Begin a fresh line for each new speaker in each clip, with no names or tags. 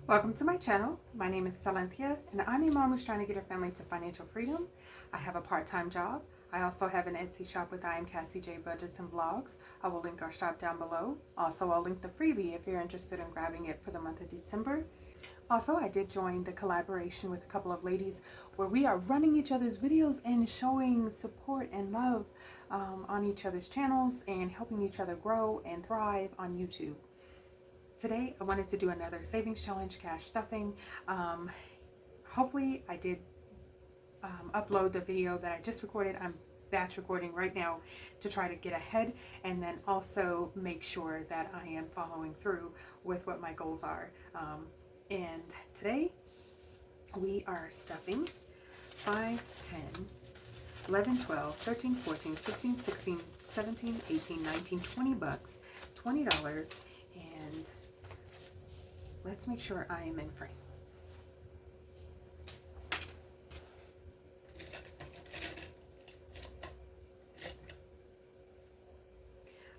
Welcome to my channel. My name is Silynthia and I'm a mom who's trying to get her family to financial freedom. I have a part-time job. I also have an Etsy shop with SilynthiaC Budgets and vlogs. I will link our shop down below. Also, I'll link the freebie if you're interested in grabbing it for the month of December. Also, I did join the collaboration with a couple of ladies where we are running each other's videos and showing support and love on each other's channels and helping each other grow and thrive on YouTube. Today, I wanted to do another savings challenge, cash stuffing. Hopefully, I did upload the video that I just recorded. I'm batch recording right now to try to get ahead and then also make sure that I am following through with what my goals are. And today, we are stuffing 5, 10, 11, 12, 13, 14, 15, 16, 17, 18, 19, 20 bucks, $20, and let's make sure I am in frame.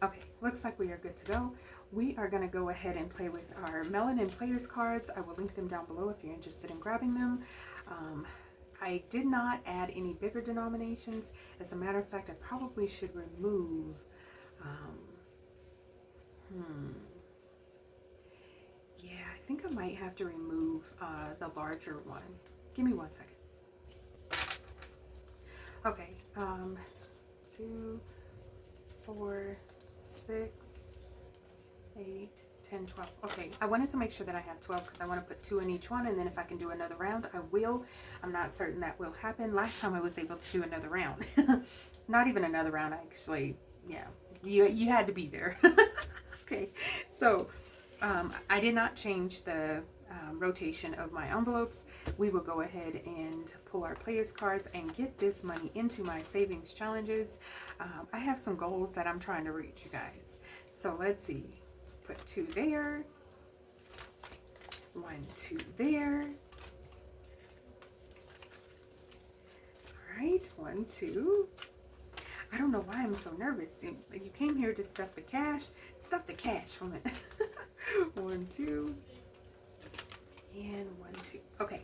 Okay, looks like we are good to go. We are going to go ahead and play with our Melanin players cards. I will link them down below if you're interested in grabbing them. I did not add any bigger denominations. As a matter of fact, I probably should remove yeah, I think I might have to remove the larger one. Give me 1 second. Okay, 2, 4, 6, 8, 10, 12. Okay, I wanted to make sure that I have 12 because I want to put 2 in each one, and then if I can do another round, I will. I'm not certain that will happen. Last time I was able to do another round. Not even another round, actually. Yeah, you had to be there. Okay, so I did not change the rotation of my envelopes. We will go ahead and pull our players cards and get this money into my savings challenges. I have some goals that I'm trying to reach, you guys. So let's see. Put 2 there. 1, 2 there. All right, 1, 2. I don't know why I'm so nervous. You came here to stuff the cash. Stuff the cash from it. 1, 2. And 1, 2. Okay,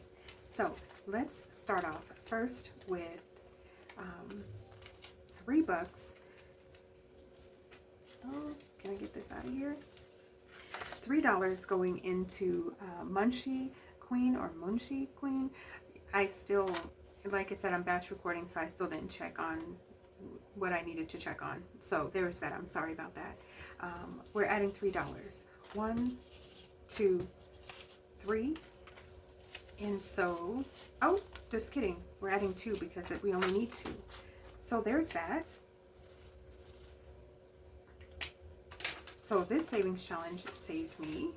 so let's start off first with $3. Oh, can I get this out of here? $3 going into Munchie Queen or Munchie Queen. I still, like I said, I'm batch recording, so I still didn't check on what I needed to check on. So there's that. I'm sorry about that. We're adding $3. 1, 2, 3. And so, oh, just kidding. We're adding 2 because we only need 2. So there's that. So this savings challenge saved me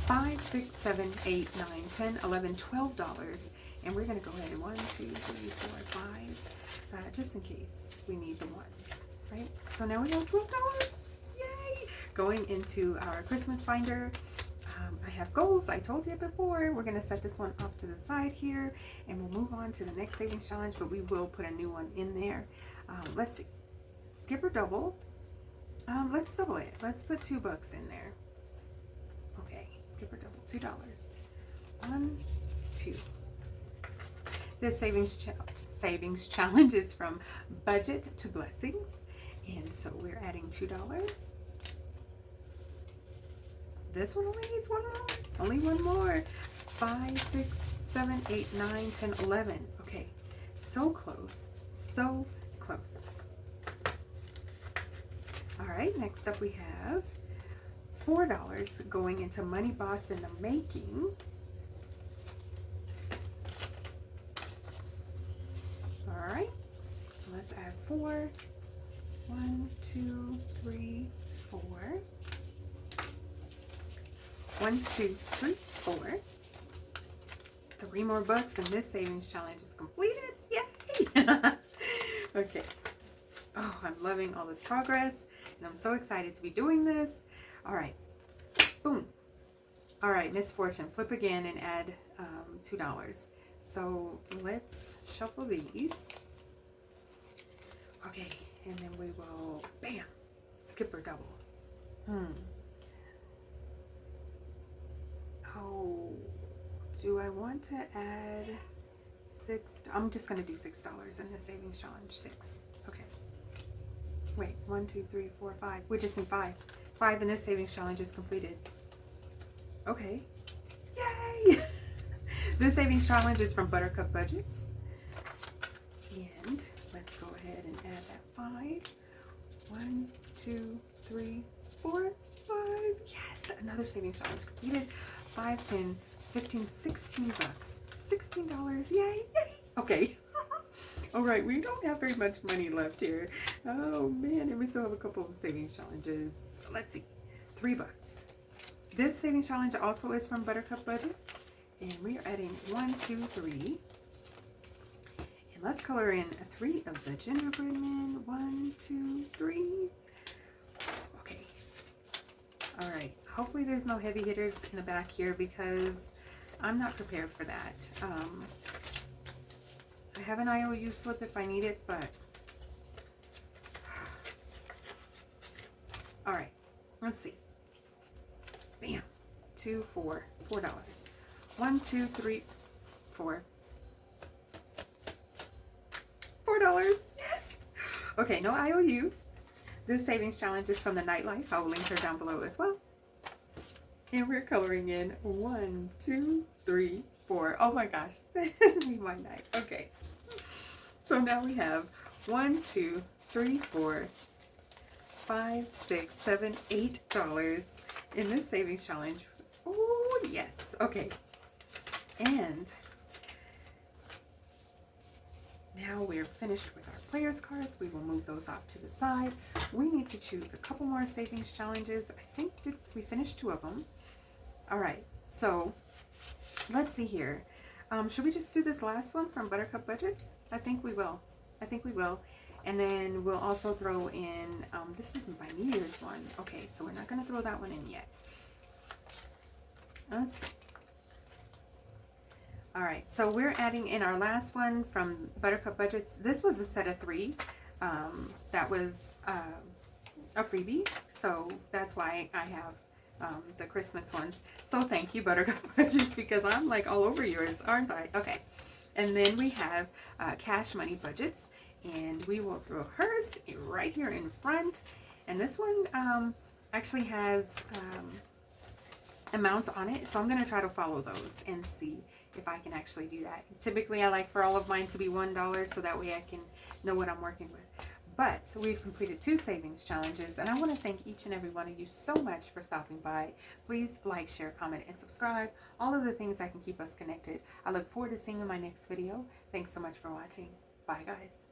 $5, 6, 7, 8, 9, 10, 11, $12. And we're going to go ahead and 1, 2, 3, 4, 5, just in case we need the ones, right? So now we have $12. Yay! Going into our Christmas binder. I have goals. I told you before. We're going to set this one off to the side here, and we'll move on to the next savings challenge, but we will put a new one in there. Let's see. Skip or double. Let's double it. Let's put $2 in there. Okay, skip or double, $2. 1, 2. This savings challenge is from budget to blessings, and so we're adding $2. This one only needs 1 more. Only 1 more. 5, 6, 7, 8, 9, 10, 11. Okay, so close. So close. All right, next up we have $4 going into Money Boss in the Making. All right, let's add 4. 1, 2, 3, 4. 1, 2, 3, 4. 3 more bucks and this savings challenge is completed. Yay! Okay. Oh, I'm loving all this progress and I'm so excited to be doing this. All right. Boom. All right, misfortune. Flip again and add $2. So let's shuffle these. Okay, and then we will, bam, skip or double. do I want to add I'm just going to do $6 in the savings challenge. 6. Okay. Wait, 1, 2, 3, 4, 5. We just need 5. 5 in this savings challenge is completed. Okay. Yay! This savings challenge is from Buttercup Budgets. And let's go ahead and add that 5. 1, 2, 3, 4, 5. Yes! Another savings challenge completed. 5, 10, 15, 16 bucks. $16. Yay! Yay! Okay. All right, we don't have very much money left here. Oh man, and we still have a couple of savings challenges. Let's see. 3 bucks. This savings challenge also is from Buttercup Budgets. And we are adding 1, 2, 3. And let's color in 3 of the gingerbread men. 1, 2, 3. Okay. All right. Hopefully there's no heavy hitters in the back here because I'm not prepared for that. I have an IOU slip if I need it, but all right, let's see. Bam, 2, 4, $4. 1, 2, 3, 4. $4. Yes. Okay, no IOU. This savings challenge is from the Nightlife. I will link her down below as well. And we're coloring in 1, 2, 3, 4. Oh my gosh, this is me my night. Okay. So now we have 1, 2, 3, 4, 5, 6, 7, $8 in this savings challenge. Oh yes. Okay. And now we're finished with our players cards. We will move those off to the side. We need to choose a couple more savings challenges. I think we finished 2 of them. All right, so let's see here. Should we just do this last one from Buttercup Budgets? I think we will. I think we will. And then we'll also throw in, this isn't my New Year's one. Okay, so we're not going to throw that one in yet. Let's see. All right, so we're adding in our last one from Buttercup Budgets. This was a set of 3. That was a freebie, so that's why I have the Christmas ones. So thank you, Buttercup Budgets, because I'm like all over yours, aren't I? Okay, and then we have Cash Money Budgets, and we will throw hers right here in front. And this one actually has amounts on it, so I'm going to try to follow those and see if I can actually do that. Typically I like for all of mine to be $1 so that way I can know what I'm working with. But we've completed 2 savings challenges, and I want to thank each and every one of you so much for stopping by. Please like, share, comment, and subscribe. All of the things that can keep us connected. I look forward to seeing you in my next video. Thanks so much for watching. Bye guys.